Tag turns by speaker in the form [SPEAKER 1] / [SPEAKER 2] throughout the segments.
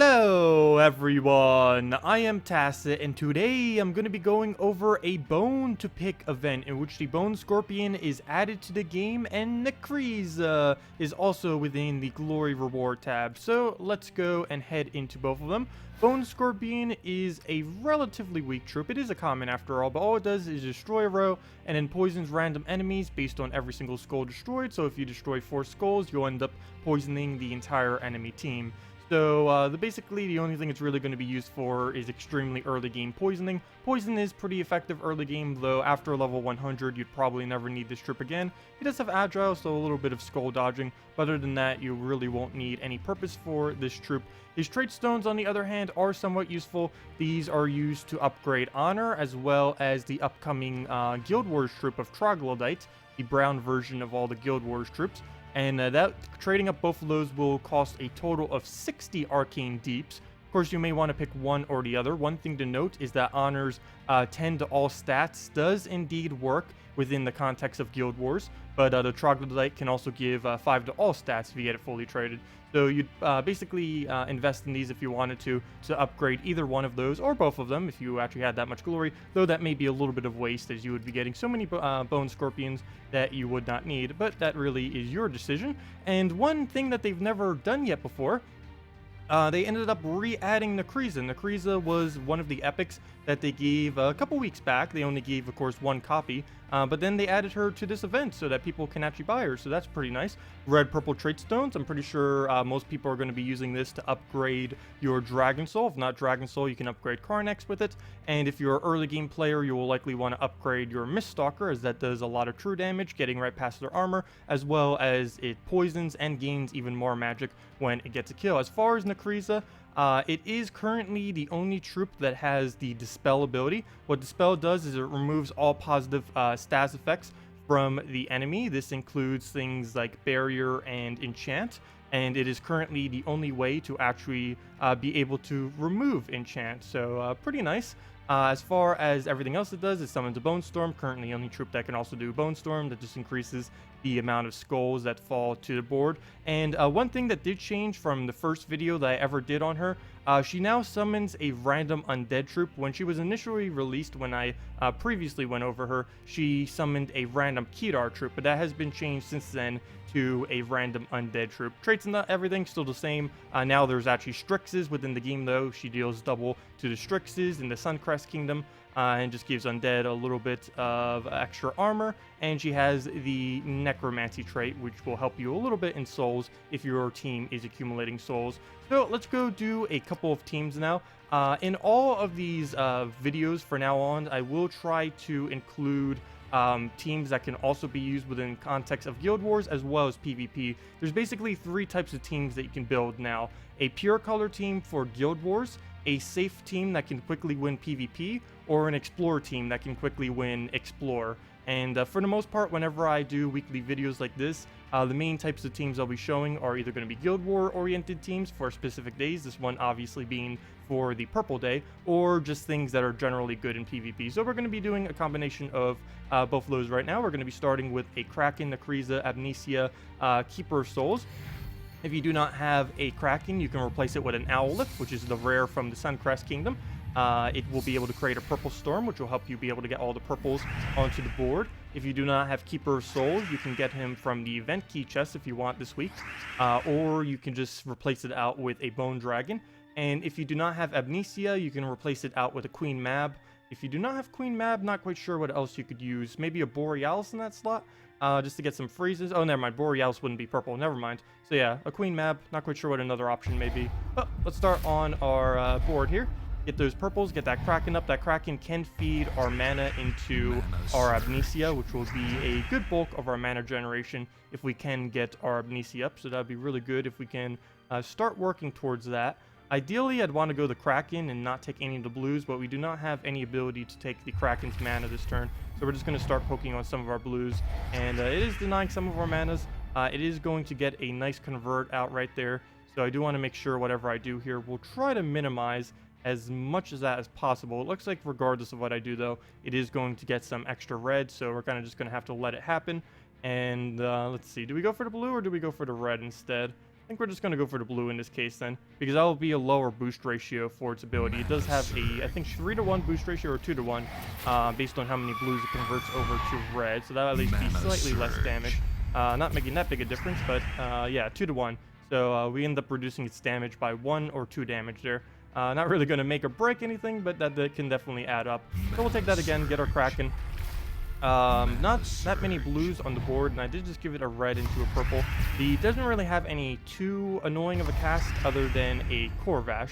[SPEAKER 1] Hello everyone, I am Tacet, and today I'm going to be going over a bone to pick event in which the bone scorpion is added to the game and Necrezza is also within the glory reward tab. So let's go and head into both of them. Bone Scorpion is a relatively weak troop. It is a common after all, but all it does is destroy a row and then poisons random enemies based on every single skull destroyed. So if you destroy 4 skulls, you'll end up poisoning the entire enemy team. So basically the only thing it's really going to be used for is extremely early game poisoning. Poison is pretty effective early game, though after level 100 you'd probably never need this troop again. It does have agile, so a little bit of skull dodging, but other than that you really won't need any purpose for this troop. His trait stones, on the other hand, are somewhat useful. These are used to upgrade honor, as well as the upcoming Guild Wars troop of Troglodyte, the brown version of all the Guild Wars troops. And that trading up both of those will cost a total of 60 arcane deeps. Of course, you may want to pick one or the other. One thing to note is that honors 10 to all stats does indeed work within the context of Guild Wars, but the Troglodyte can also give 5 to all stats if you get it fully traded. So you'd basically invest in these if you wanted to upgrade either one of those or both of them if you actually had that much glory, though that may be a little bit of waste as you would be getting so many bone scorpions that you would not need, but that really is your decision. And one thing that they've never done yet before, they ended up re-adding Necrezza. Necrezza was one of the epics that they gave a couple weeks back. They only gave, of course, one copy, but then they added her to this event so that people can actually buy her, so that's pretty nice. Red purple trait stones. I'm pretty sure most people are going to be using this to upgrade your Dragon Soul. If not Dragon Soul, you can upgrade Carnex with it, and if you're an early game player, you will likely want to upgrade your Miststalker, as that does a lot of true damage, getting right past their armor, as well as it poisons and gains even more magic when it gets a kill. As far as Necrezza, it is currently the only troop that has the Dispel ability. What Dispel does is it removes all positive stats effects from the enemy. This includes things like Barrier and Enchant, and it is currently the only way to actually be able to remove Enchant, so pretty nice. As far as everything else it does, it summons a Bone Storm, currently the only troop that can also do Bone Storm. That just increases the amount of skulls that fall to the board. And one thing that did change from the first video that I ever did on her, she now summons a random undead troop. When she was initially released, when I previously went over her, she summoned a random Kedar troop, but that has been changed since then to a random undead troop. Traits and everything still the same. Now there's actually Strixes within the game, though. She deals double to the Strixes in the Suncrest Kingdom, and just gives undead a little bit of extra armor. And she has the Necromancy trait, which will help you a little bit in souls if your team is accumulating souls. So let's go do a couple of teams now. In all of these videos from now on, I will try to include teams that can also be used within context of Guild Wars as well as PvP. There's basically 3 types of teams that you can build now: a pure color team for Guild Wars, a safe team that can quickly win PvP, or an explorer team that can quickly win explore. And for the most part, whenever I do weekly videos like this, the main types of teams I'll be showing are either going to be Guild War oriented teams for specific days, this one obviously being for the purple day, or just things that are generally good in PvP. So we're going to be doing a combination of both of those right now. We're going to be starting with a Kraken, Necrezza, Amnesia, Keeper of Souls. If you do not have a Kraken, you can replace it with an Owlith, which is the rare from the Suncrest Kingdom. It will be able to create a purple storm, which will help you be able to get all the purples onto the board. If you do not have Keeper of Souls, you can get him from the event key chest if you want this week, or you can just replace it out with a Bone Dragon. And if you do not have Amnesia, you can replace it out with a Queen Mab. If you do not have Queen Mab, not quite sure what else you could use. Maybe a Borealis in that slot, just to get some freezes. Oh, never mind. Borealis wouldn't be purple. Never mind. So yeah, a Queen Mab. Not quite sure what another option may be. But let's start on our board here. Get those purples, get that Kraken up. That Kraken can feed our mana into our Amnesia, which will be a good bulk of our mana generation if we can get our Amnesia up. So that'd be really good if we can start working towards that. Ideally, I'd want to go the Kraken and not take any of the blues, but we do not have any ability to take the Kraken's mana this turn. So we're just going to start poking on some of our blues, and it is denying some of our manas. It is going to get a nice convert out right there. So I do want to make sure whatever I do here, we'll try to minimize as much of that as possible. It looks like regardless of what I do, though, it is going to get some extra red, so we're kind of just going to have to let it happen. And let's see, do we go for the blue or do we go for the red instead? think we're just going to go for the blue in this case then, because that will be a lower boost ratio for its ability. It does have a, I think, 3-to-1 boost ratio or 2-to-1, based on how many blues it converts over to red. So that'll at least be slightly less damage. Not making that big a difference, but yeah, 2-to-1. So we end up reducing its damage by 1 or 2 damage there. Not really going to make or break anything, but that can definitely add up. So we'll take that again, get our Kraken. Not that many blues on the board, and I did just give it a red into a purple. The doesn't really have any too annoying of a cast other than a Corvash.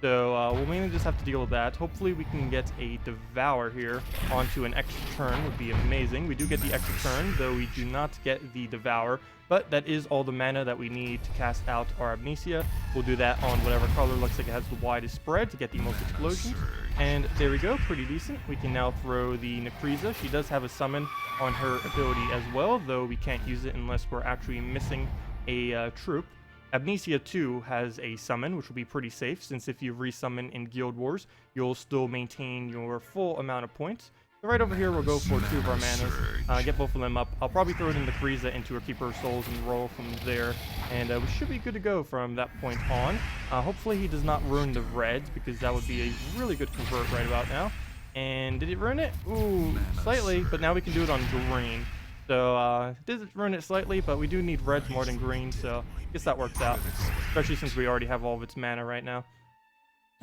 [SPEAKER 1] So we'll mainly just have to deal with that. Hopefully we can get a Devour here onto an extra turn, would be amazing. We do get the extra turn, though we do not get the Devour, but that is all the mana that we need to cast out our Amnesia. We'll do that on whatever color looks like it has the widest spread to get the most explosions. And there we go, pretty decent. We can now throw the Necrezza. She does have a summon on her ability as well, though we can't use it unless we're actually missing a troop. Amnesia 2 has a summon, which will be pretty safe, since if you resummon in Guild Wars, you'll still maintain your full amount of points. So right over here, we'll go for 2 of our manas, get both of them up. I'll probably throw in the Necrezza into her Keeper of Souls and roll from there, and we should be good to go from that point on. Hopefully he does not ruin the reds, because that would be a really good convert right about now. And did it ruin it? Ooh, slightly, but now we can do it on green. So, it did ruin it slightly, but we do need reds more than green, so I guess that works out. Especially since we already have all of its mana right now.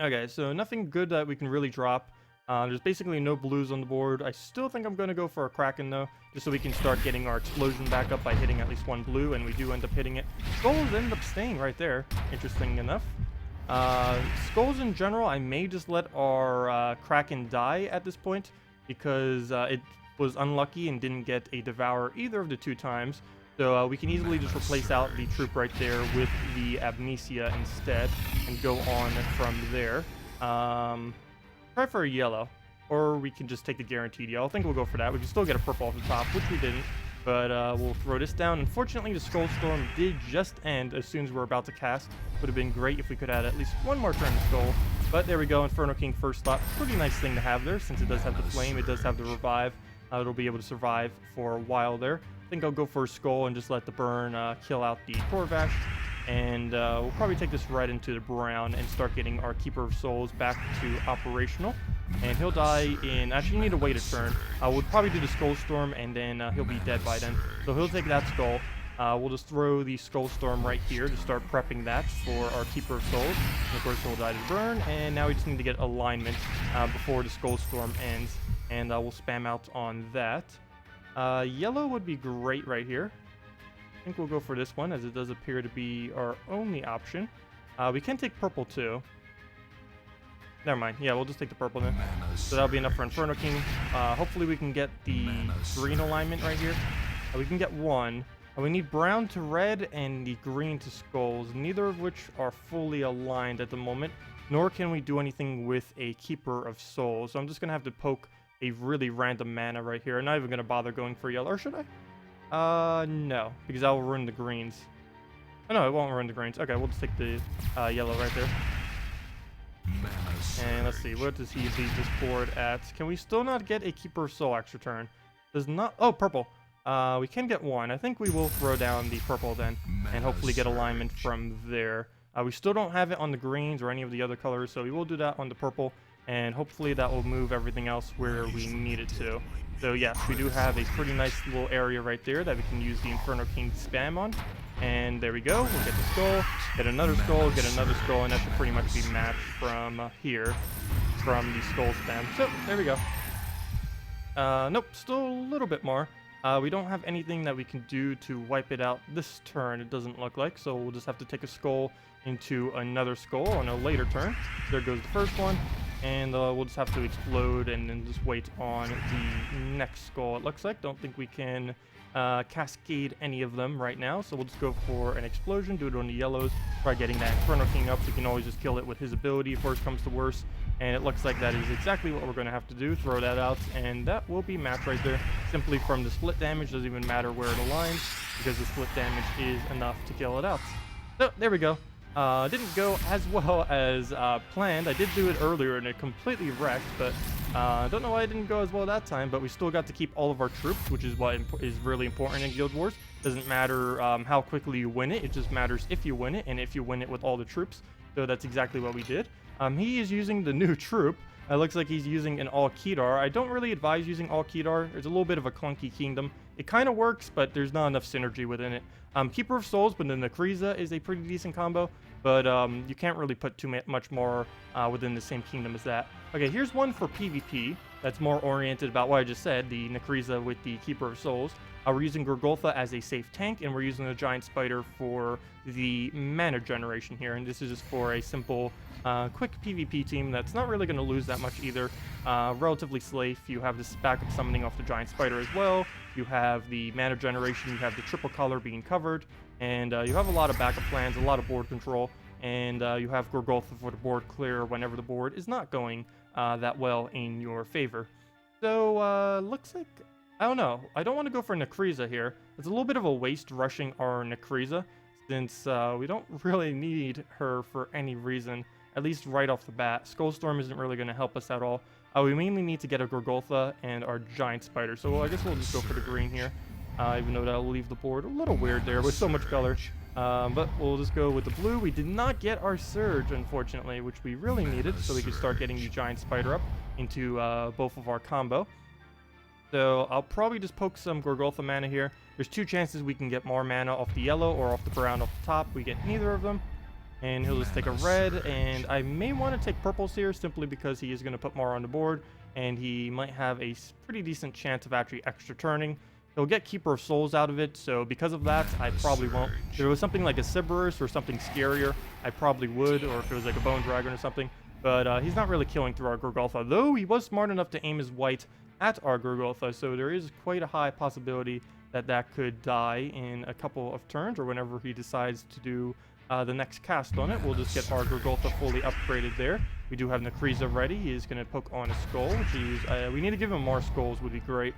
[SPEAKER 1] Okay, so nothing good that we can really drop. There's basically no blues on the board. I still think I'm going to go for a Kraken, though, just so we can start getting our explosion back up by hitting at least 1 blue, and we do end up hitting it. Skulls end up staying right there, interesting enough. Skulls in general, I may just let our Kraken die at this point, because it was unlucky and didn't get a Devour either of the 2 times. So we can easily just replace out the troop right there with the Amnesia instead and go on from there. Try for a yellow, or we can just take the guaranteed yellow. I think we'll go for that. We can still get a purple off the top, which we didn't, but we'll throw this down. Unfortunately, the Skull Storm did just end as soon as we're about to cast. Would have been great if we could add at least 1 more turn to Skull, but there we go. Inferno King first slot. Pretty nice thing to have there, since it does have the Flame, it does have the Revive. It'll be able to survive for a while there. I think I'll go for a Skull and just let the burn kill out the Corvash. And we'll probably take this right into the brown and start getting our Keeper of Souls back to operational. And he'll die in... Actually, you need to wait a turn. We'll probably do the Skull Storm, and then he'll be dead by then. So he'll take that Skull. We'll just throw the Skull Storm right here to start prepping that for our Keeper of Souls. And of course, he'll die to burn. And now we just need to get alignment before the Skull Storm ends. And we'll spam out on that. Yellow would be great right here. I think we'll go for this one, as it does appear to be our only option. We can take purple too. Never mind. Yeah, we'll just take the purple then. So that'll be enough for Inferno King. Hopefully we can get the green alignment right here. We can get 1. We need brown to red and the green to skulls, neither of which are fully aligned at the moment. Nor can we do anything with a Keeper of Souls. So I'm just going to have to poke a really random mana right here. I'm not even going to bother going for yellow. Or should I? No, because that will ruin the greens. Oh, no, it won't ruin the greens. Okay, we'll just take the yellow right there. And let's see, what does he leave this board at? Can we still not get a Keeper of Soul extra turn? Does not... Oh, purple. We can get 1. I think we will throw down the purple then, and hopefully get alignment from there. We still don't have it on the greens or any of the other colors, so we will do that on the purple, and hopefully that will move everything else where we need it to. So yes, we do have a pretty nice little area right there that we can use the Inferno King spam on. And there we go. We'll get the skull, get another skull, and that should pretty much be matched from here, from the skull spam. So there we go. Nope, still a little bit more. We don't have anything that we can do to wipe it out this turn, it doesn't look like. So we'll just have to take a skull into another skull on a later turn. There goes the first one. And we'll just have to explode and then just wait on the next skull, it looks like. Don't think we can cascade any of them right now. So we'll just go for an explosion, do it on the yellows. Try getting that Inferno King up. We can always just kill it with his ability if worse comes to worse. And it looks like that is exactly what we're going to have to do. Throw that out, and that will be matched right there. Simply from the split damage, doesn't even matter where it aligns, because the split damage is enough to kill it out. So there we go. Didn't go as well as planned. I did do it earlier and it completely wrecked, but I don't know why it didn't go as well that time, but we still got to keep all of our troops, which is what is really important in Guild Wars. Doesn't matter how quickly you win it, it just matters if you win it, and if you win it with all the troops. So that's exactly what we did. He is using the new troop. It looks like he's using an all Kedar. I don't really advise using all Kedar. There's a little bit of a clunky kingdom. It kind of works, but there's not enough synergy within it. Keeper of Souls, but the Necrezza is a pretty decent combo, but you can't really put too much more within the same kingdom as that. Okay, here's one for PvP that's more oriented about what I just said, the Necrezza with the Keeper of Souls. We're using Gorgoltha as a safe tank, and we're using the Giant Spider for the mana generation here. And this is just for a simple, quick PvP team that's not really going to lose that much either. Relatively safe. You have this backup summoning off the Giant Spider as well. You have the mana generation. You have the triple color being covered. And you have a lot of backup plans, a lot of board control. And you have Gorgoltha for the board clear whenever the board is not going that well in your favor. So, looks like... I don't know. I don't want to go for Necrezza here. It's a little bit of a waste rushing our Necrezza, since we don't really need her for any reason, at least right off the bat. Skullstorm isn't really going to help us at all. We mainly need to get a Gorgoltha and our Giant Spider, so I guess we'll just go for the green here, even though that'll leave the board a little weird there with so much color. But we'll just go with the blue. We did not get our Surge, unfortunately, which we really needed, so we could start getting the Giant Spider up into both of our combo. So I'll probably just poke some Gorgoltha mana here. There's two chances we can get more mana off the yellow or off the brown off the top. We get neither of them. And he'll just take a red. And I may want to take purples here simply because he is going to put more on the board. And he might have a pretty decent chance of actually extra turning. He'll get Keeper of Souls out of it. So because of that, I probably won't. If it was something like a Cerberus or something scarier, I probably would. Or if it was like a Bone Dragon or something. But he's not really killing through our Gorgoltha. Though he was smart enough to aim his white at our Gorgoltha, so there is quite a high possibility that that could die in a couple of turns, or whenever he decides to do the next cast on it. We'll just get our Gorgoltha fully upgraded there. We do have Necrezza ready. He is going to poke on a skull, which is, we need to give him more skulls would be great,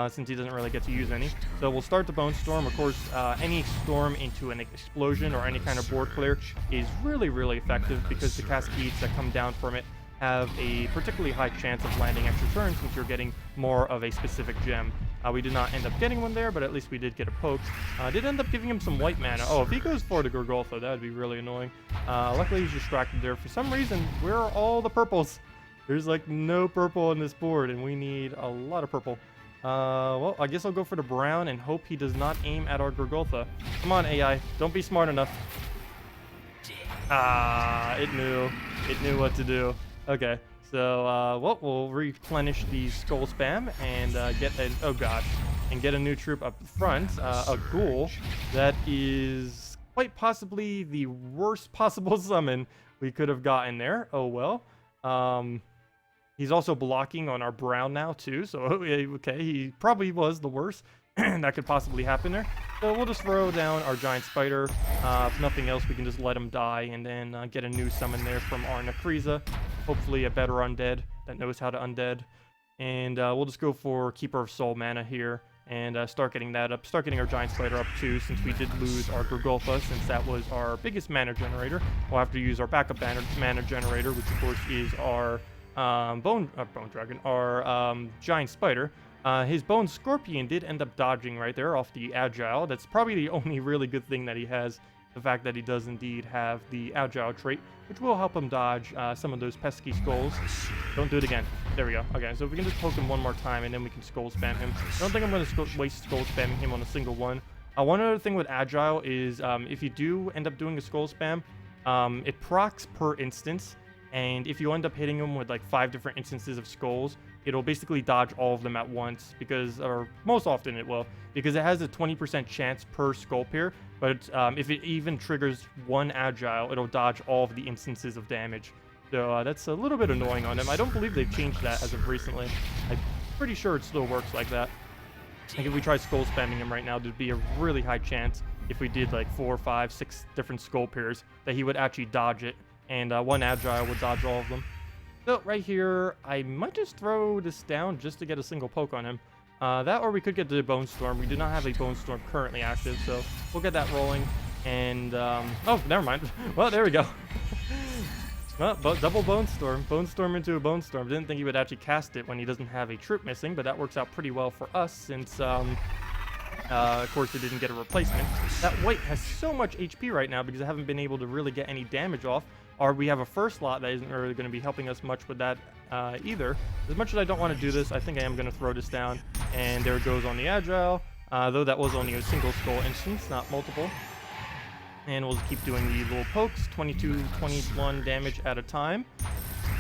[SPEAKER 1] since he doesn't really get to use any. So we'll start the Bone Storm. Of course, any storm into an explosion or any kind of board clear is really, really effective, because the cascades that come down from it have a particularly high chance of landing extra turns since you're getting more of a specific gem. We did not end up getting one there, but at least we did get a poke. Did end up giving him some white mana. Oh, if he goes for the Gorgoltha, that would be really annoying. Luckily, he's distracted there. For some reason, where are all the purples? There's like no purple on this board, and we need a lot of purple. Well, I guess I'll go for the brown and hope he does not aim at our Gorgoltha. Come on, AI. Don't be smart enough. It knew. It knew what to do. Okay, so, well, we'll replenish the skull spam and get a new troop up front, a ghoul that is quite possibly the worst possible summon we could have gotten there. Oh well. He's also blocking on our brown now too, so okay, he probably was the worst that could possibly happen there. So we'll just throw down our Giant Spider. If nothing else, we can just let him die and then get a new summon there from our Necrezza. Hopefully a better undead that knows how to undead. And we'll just go for Keeper of Soul mana here and start getting that up. Start getting our Giant Spider up too, since we did lose our Gorgoltha, since that was our biggest mana generator. We'll have to use our backup mana generator, which of course is our Bone Dragon, our Giant Spider. His Bone Scorpion did end up dodging right there off the Agile. That's probably the only really good thing that he has, the fact that he does indeed have the Agile trait, which will help him dodge some of those pesky skulls. Don't do it again. There we go. Okay, so if we can just poke him one more time, and then we can skull spam him. I don't think I'm going to waste skull spamming him on a single one. One other thing with Agile is if you do end up doing a skull spam, it procs per instance. And if you end up hitting him with like 5 different instances of skulls, it'll basically dodge all of them at once, because, or most often it will, because it has a 20% chance per skull pair. But if it even triggers one Agile, it'll dodge all of the instances of damage. So that's a little bit annoying on him. I don't believe they've changed that as of recently. I'm pretty sure it still works like that. Like if we try skull spamming him right now, there'd be a really high chance, if we did like 4, 5, 6 different skull pairs, that he would actually dodge it. And one Agile would dodge all of them. So right here, I might just throw this down just to get a single poke on him. That, or we could get the Bone Storm. We do not have a Bone Storm currently active, so we'll get that rolling. And, oh, never mind. Well, there we go. Well, double Bone Storm. Bone Storm into a Bone Storm. Didn't think he would actually cast it when he doesn't have a troop missing, but that works out pretty well for us since, of course, it didn't get a replacement. That white has so much HP right now because I haven't been able to really get any damage off. Or we have a first slot that isn't really going to be helping us much with that either. As much as I don't want to do this, I think I am going to throw this down. And there it goes on the Agile. Though that was only a single skull instance, not multiple. And we'll just keep doing the little pokes, 22, 21 damage at a time.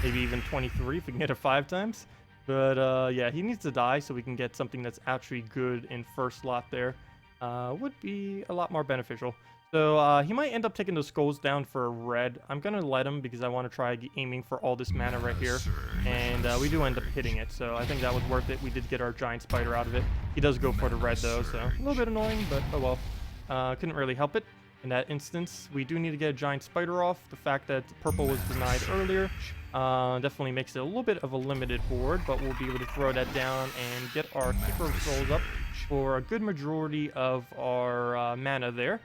[SPEAKER 1] Maybe even 23 if we can hit it 5 times. But yeah, he needs to die so we can get something that's actually good in first slot there. Would be a lot more beneficial. So he might end up taking the skulls down for red. I'm going to let him because I want to try aiming for all this mana right here. And we do end up hitting it, so I think that was worth it. We did get our giant spider out of it. He does go for the red though, so a little bit annoying, but oh well. Couldn't really help it. In that instance, we do need to get a giant spider off. The fact that purple was denied earlier definitely makes it a little bit of a limited board, but we'll be able to throw that down and get our Keeper of Souls up for a good majority of our mana there.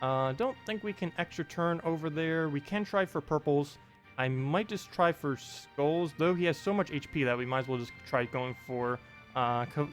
[SPEAKER 1] Don't think we can extra turn over there. We can try for purples. I might just try for skulls, though he has so much HP that we might as well just try going for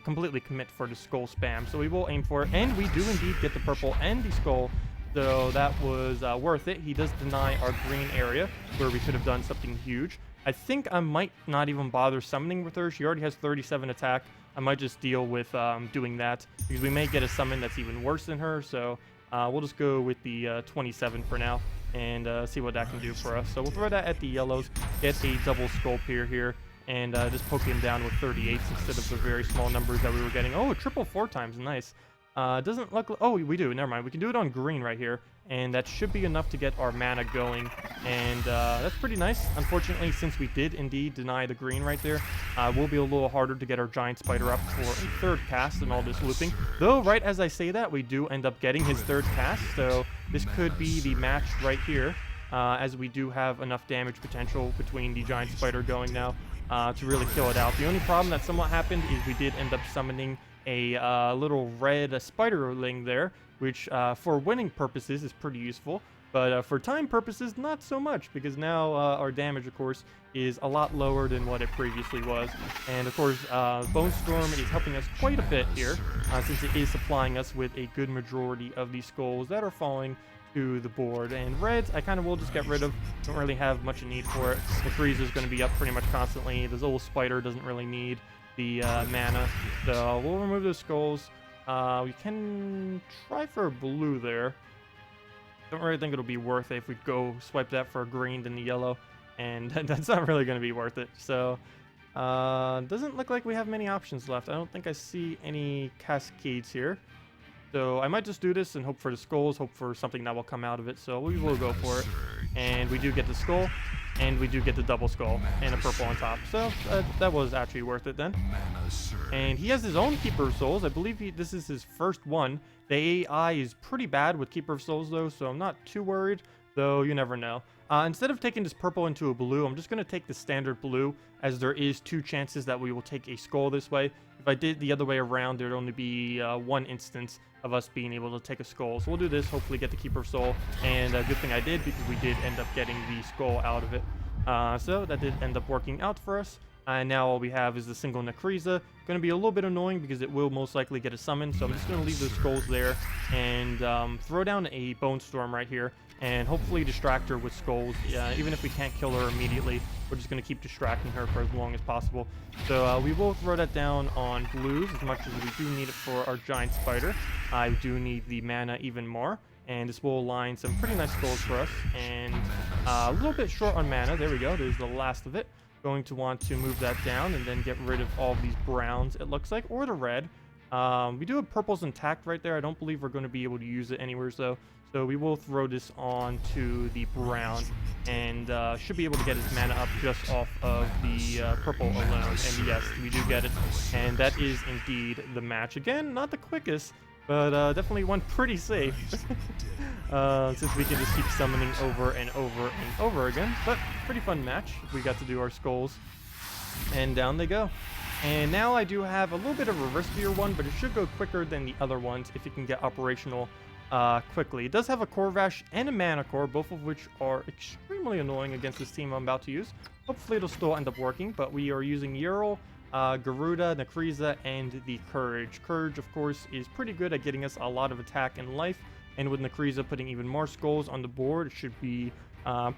[SPEAKER 1] completely commit for the skull spam. So we will aim for it, and we do indeed get the purple and the skull. So that was worth it. He does deny our green area where we could have done something huge. I think I might not even bother summoning with her. She already has 37 attack. I might just deal with doing that because we may get a summon that's even worse than her. So we'll just go with the 27 for now and see what that can do for us. So we'll throw that at the yellows, get a double skull peer here, and just poke him down with 38s instead of the very small numbers that we were getting. Oh, a triple 4 times. Nice. Doesn't look like... Oh, we do. Never mind. We can do it on green right here. And that should be enough to get our mana going. And that's pretty nice. Unfortunately, since we did indeed deny the green right there, will be a little harder to get our giant spider up for a third cast and all this looping. Though, right as I say that, we do end up getting his third cast. So this could be the match right here. As we do have enough damage potential between the giant spider going now to really kill it out. The only problem that somewhat happened is we did end up summoning a little red spiderling there, which for winning purposes is pretty useful, but for time purposes not so much, because now our damage, of course, is a lot lower than what it previously was. And of course, Bone Storm is helping us quite a bit here, since it is supplying us with a good majority of these skulls that are falling to the board. And reds, I kind of will just get rid of. Don't really have much need for it. Necrezza is going to be up pretty much constantly. This little spider doesn't really need the mana, so we'll remove those skulls. We can try for a blue there. Don't really think it'll be worth it if we go swipe that for a green than the yellow, and that's not really going to be worth it. So doesn't look like we have many options left. I don't think I see any cascades here, so I might just do this and hope for the skulls, hope for something that will come out of it. So we will go for it, and we do get the skull. And we do get the double skull and a purple on top. So that was actually worth it then. And he has his own Keeper of Souls. I believe this is his first one. The AI is pretty bad with Keeper of Souls though, so I'm not too worried, though you never know. Instead of taking this purple into a blue, I'm just going to take the standard blue, as there is 2 chances that we will take a skull this way. If I did the other way around, there'd only be 1 instance of us being able to take a skull. So we'll do this, hopefully get the Keeper of Soul, and a good thing I did, because we did end up getting the skull out of it. So that did end up working out for us. And now all we have is the single Necrezza. Going to be a little bit annoying because it will most likely get a summon. So I'm just going to leave the skulls there and throw down a Bone Storm right here. And hopefully distract her with skulls. Even if we can't kill her immediately, we're just going to keep distracting her for as long as possible. So we will throw that down on blues as much as we do need it for our giant spider. I do need the mana even more. And this will align some pretty nice skulls for us. And a little bit short on mana. There we go. There's the last of it. Going to want to move that down and then get rid of all of these browns, it looks like, or the red. We do have purples intact right there. I don't believe we're going to be able to use it anywhere, though. So we will throw this on to the brown and should be able to get his mana up just off of the purple alone. And yes, we do get it. And that is indeed the match. Again, not the quickest, but definitely one pretty safe. Since we can just keep summoning over and over and over again. But pretty fun match. We got to do our skulls. And down they go. And now I do have a little bit of a riskier one, but it should go quicker than the other ones if it can get operational quickly. It does have a Corvash and a Mana Core, both of which are extremely annoying against this team I'm about to use. Hopefully it'll still end up working, but we are using Ural, Garuda, Necrezza, and the Courage. Courage, of course, is pretty good at getting us a lot of attack and life, and with Necrezza putting even more skulls on the board, it should be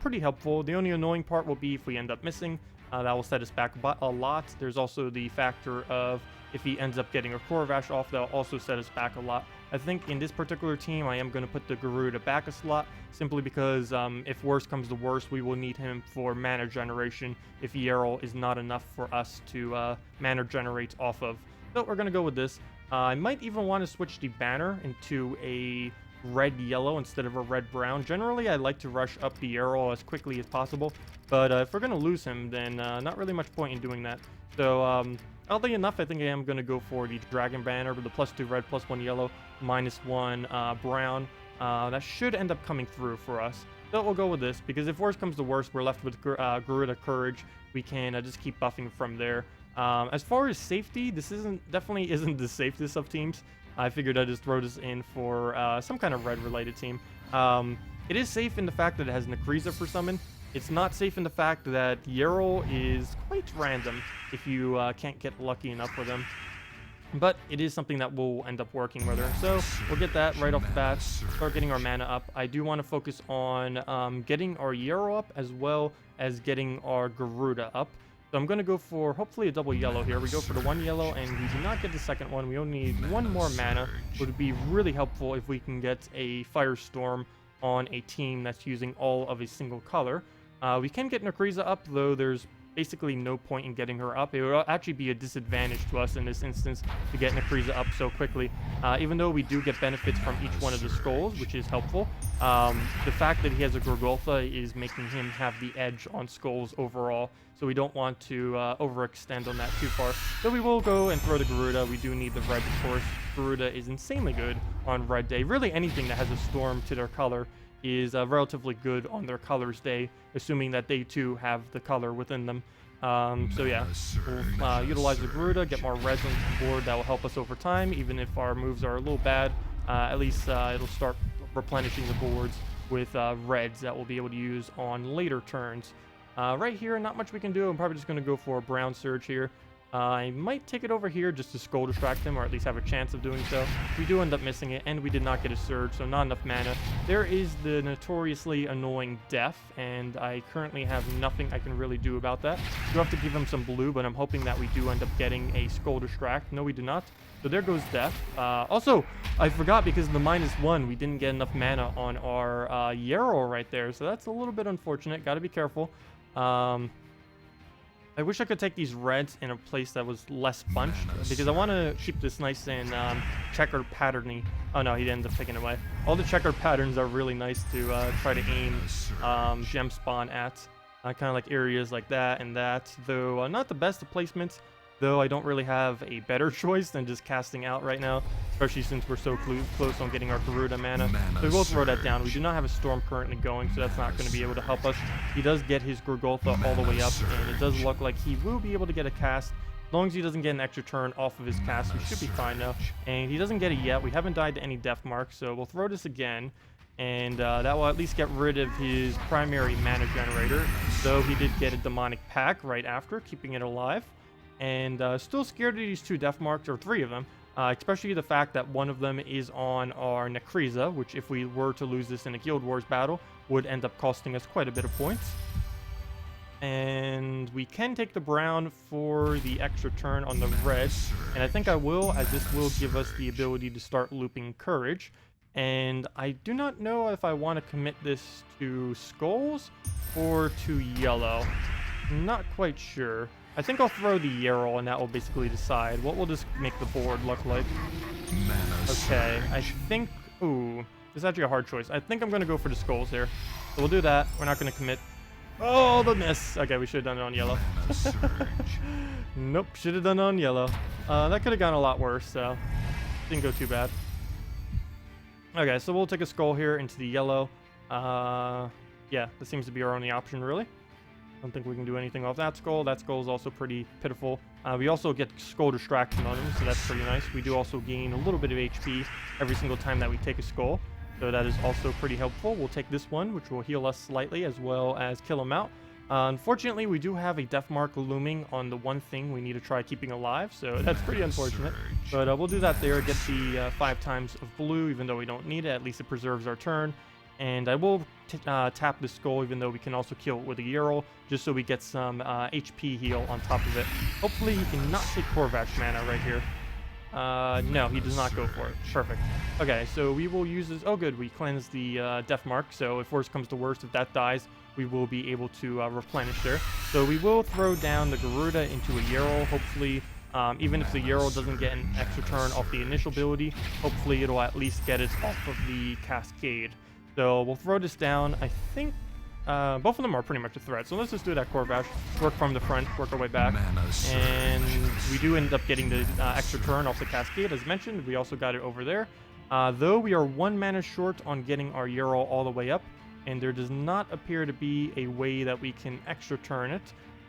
[SPEAKER 1] pretty helpful. The only annoying part will be if we end up missing. That will set us back a lot. There's also the factor of if he ends up getting a Corvash off, that'll also set us back a lot. I think in this particular team, I am going to put the Garuda back a slot, simply because if worse comes to worse, we will need him for mana generation if Yarrow is not enough for us to mana generate off of. So we're going to go with this. I might even want to switch the banner into a red-yellow instead of a red-brown. Generally, I like to rush up the arrow as quickly as possible, but if we're going to lose him, then not really much point in doing that. So, oddly enough, I think I am going to go for the dragon banner with the +2 red, +1 yellow, -1 brown. That should end up coming through for us. So we'll go with this, because if worse comes to worse, we're left with Garuda Courage. We can just keep buffing from there. As far as safety, this definitely isn't the safest of teams. I figured I'd just throw this in for some kind of red-related team. It is safe in the fact that it has Necrezza for summon. It's not safe in the fact that Yarrow is quite random if you can't get lucky enough with him. But it is something that will end up working with her. So we'll get that right off the bat, start getting our mana up. I do want to focus on getting our Yarrow up as well as getting our Garuda up. So I'm going to go for, hopefully, a double yellow here. We go for the 1 yellow, and we do not get the second one. We only need 1 more mana. It would be really helpful if we can get a Firestorm on a team that's using all of a single color. We can get Necrezza up, though there's basically no point in getting her up. It would actually be a disadvantage to us in this instance to get Necrezza up so quickly. Even though we do get benefits from each one of the skulls, which is helpful, the fact that he has a Gorgolfa is making him have the edge on skulls overall, so we don't want to overextend on that too far. So we will go and throw the Garuda. We do need the red, of course. Garuda is insanely good on red day. Really anything that has a storm to their color is relatively good on their color's day, assuming that they too have the color within them. So yeah, we'll utilize the Garuda, get more reds on the board. That will help us over time, even if our moves are a little bad. At least it'll start replenishing the boards with reds that we'll be able to use on later turns. Right here, not much we can do. I'm probably just going to go for a brown surge here. I might take it over here just to skull distract him, or at least have a chance of doing so. We do end up missing it, and we did not get a surge, so not enough mana. There is the notoriously annoying death, and I currently have nothing I can really do about that. Do have to give him some blue, but I'm hoping that we do end up getting a skull distract. No, we do not. So there goes death. Also, I forgot, because of the -1, we didn't get enough mana on our Yarrow right there, so that's a little bit unfortunate. Got to be careful. I wish I could take these reds in a place that was less bunched, because I want to keep this nice and checkered patterny. Oh no, he ended up taking it away. All the checkered patterns are really nice to try to aim gem spawn at. Kind of like areas like that and that, though not the best of placements. Though I don't really have a better choice than just casting out right now, especially since we're so close on getting our Garuda mana. So we will throw that down. We do not have a Storm currently going, so that's not going to be able to help us. He does get his Gorgolfa all the way up, and it does look like he will be able to get a cast. As long as he doesn't get an extra turn off of his cast, we should be fine now. And he doesn't get it yet. We haven't died to any death marks, so we'll throw this again. And that will at least get rid of his primary mana generator, though he did get a Demonic Pack right after, keeping it alive. And still scared of these 2 death marks, or 3 of them, especially the fact that one of them is on our Necrezza, which if we were to lose this in a Guild Wars battle, would end up costing us quite a bit of points. And we can take the brown for the extra turn on the red, and I think I will, as this will give us the ability to start looping Courage. And I do not know if I want to commit this to skulls or to yellow. Not quite sure. I think I'll throw the Yarrow, and that will basically decide. What will this make the board look like? Okay, I think... Ooh, this is actually a hard choice. I think I'm going to go for the skulls here. So we'll do that. We're not going to commit. Oh, the miss! Okay, we should have done it on yellow. Nope, should have done it on yellow. That could have gone a lot worse, so... Didn't go too bad. Okay, so we'll take a skull here into the yellow. Yeah, this seems to be our only option, really. I don't think we can do anything off that skull. That skull is also pretty pitiful. We also get skull distraction on him, so that's pretty nice. We do also gain a little bit of HP every single time that we take a skull. So that is also pretty helpful. We'll take this one, which will heal us slightly as well as kill him out. Unfortunately, we do have a death mark looming on the one thing we need to try keeping alive, so that's pretty unfortunate. But we'll do that there, get the 5 times of blue, even though we don't need it. At least it preserves our turn. And I will tap the skull, even though we can also kill it with a Ural, just so we get some HP heal on top of it. Hopefully he cannot take Korvash mana right here. No, he does not go for it. Perfect. Okay, so we will use this. Oh, good. We cleanse the death mark. So if worst comes to worst, if that dies, we will be able to replenish there. So we will throw down the Garuda into a Ural. Hopefully, even if the Ural doesn't get an extra turn off the initial ability, hopefully it'll at least get it off of the Cascade. So we'll throw this down. I think both of them are pretty much a threat. So let's just do that Korvash. Work from the front, work our way back. And we do end up getting the extra turn off the Cascade, as mentioned. We also got it over there. Though we are 1 mana short on getting our Ural all the way up, and there does not appear to be a way that we can extra turn it.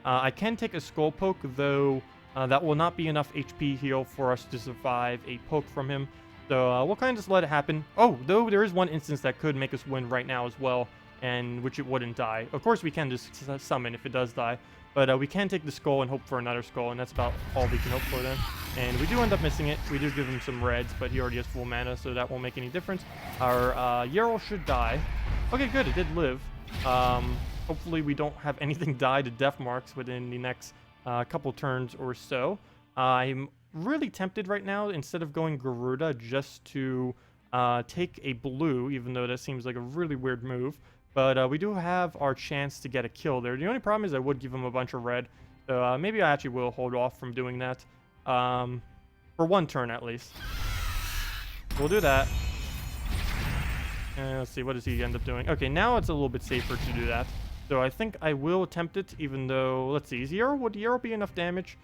[SPEAKER 1] I can take a Skull Poke, though that will not be enough HP heal for us to survive a poke from him. So we'll kind of just let it happen. Oh, though there is one instance that could make us win right now as well, and which it wouldn't die. Of course, we can just summon if it does die, but we can take the skull and hope for another skull, and that's about all we can hope for then. And we do end up missing it. We do give him some reds, but he already has full mana, so that won't make any difference. Our Ural should die. Okay, good, it did live. Hopefully we don't have anything die to death marks within the next couple turns or so. I'm really tempted right now, instead of going Garuda, just to take a blue, even though that seems like a really weird move. But we do have our chance to get a kill there. The only problem is I would give him a bunch of red. So maybe I actually will hold off from doing that. For 1 turn at least. We'll do that. Let's see, what does he end up doing? Okay, now it's a little bit safer to do that. So I think I will attempt it, even though... Let's see, would Ural be enough damage?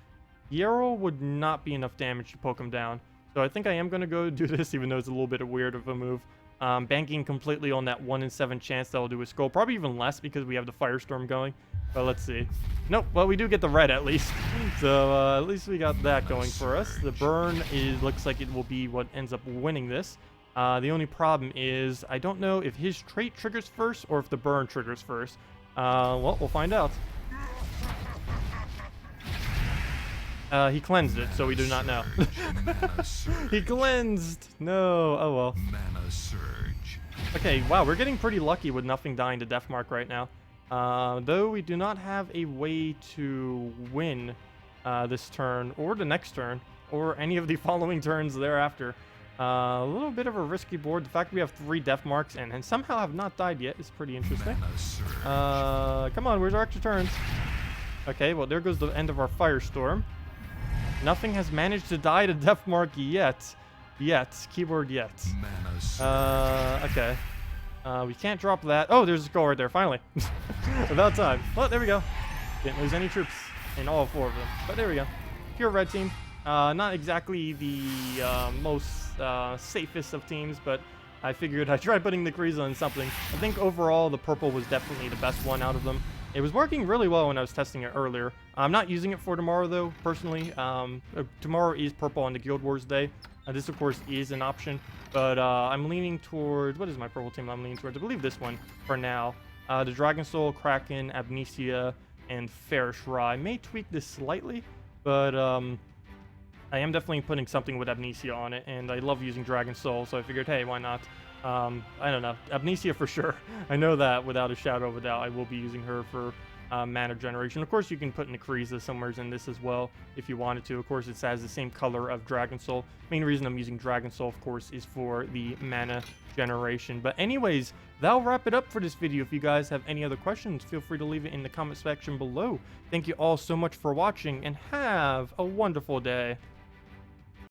[SPEAKER 1] Ural would not be enough damage to poke him down. So I think I am going to go do this, even though it's a little bit weird of a move. Banking completely on that 1 in 7 chance that I'll do a skull. Probably even less because we have the Firestorm going. But let's see. Nope, well, we do get the red at least. So at least we got that going for us. The burn looks like it will be what ends up winning this. The only problem is I don't know if his trait triggers first or if the burn triggers first. Well, we'll find out. He cleansed it, so we do not know. He cleansed! No, oh well.
[SPEAKER 2] Mana surge.
[SPEAKER 1] Okay, wow, we're getting pretty lucky with nothing dying to Deathmark right now. Though we do not have a way to win this turn, or the next turn, or any of the following turns thereafter. A little bit of a risky board. The fact we have 3 death marks and somehow have not died yet is pretty interesting. Come on, where's our extra turns? Okay, well, there goes the end of our Firestorm. Nothing has managed to die to death mark yet. Keyword yet. Okay. We can't drop that. Oh, there's a skull right there, finally. About time. Well, there we go. Didn't lose any troops in all 4 of them. But there we go. Pure red team. Not exactly the most safest of teams, but I figured I'd try putting Necrezza on something. I think overall the purple was definitely the best one out of them. It was working really well when I was testing it earlier. I'm not using it for tomorrow though, personally. Tomorrow is purple on the Guild Wars day. This of course is an option, but I'm leaning towards, what is my purple team I'm leaning towards? I believe this one for now. The Dragon Soul, Kraken, Amnesia, and Farish Ra. I may tweak this slightly, but I am definitely putting something with Amnesia on it, and I love using Dragon Soul, so I figured, hey, why not? I don't know. Amnesia for sure. I know that without a shadow of a doubt. I will be using her for mana generation. Of course, you can put Necrezza somewhere in this as well if you wanted to. Of course, it has the same color of Dragon Soul. Main reason I'm using Dragon Soul, of course, is for the mana generation. But anyways, that'll wrap it up for this video. If you guys have any other questions, feel free to leave it in the comment section below. Thank you all so much for watching, and have a wonderful day.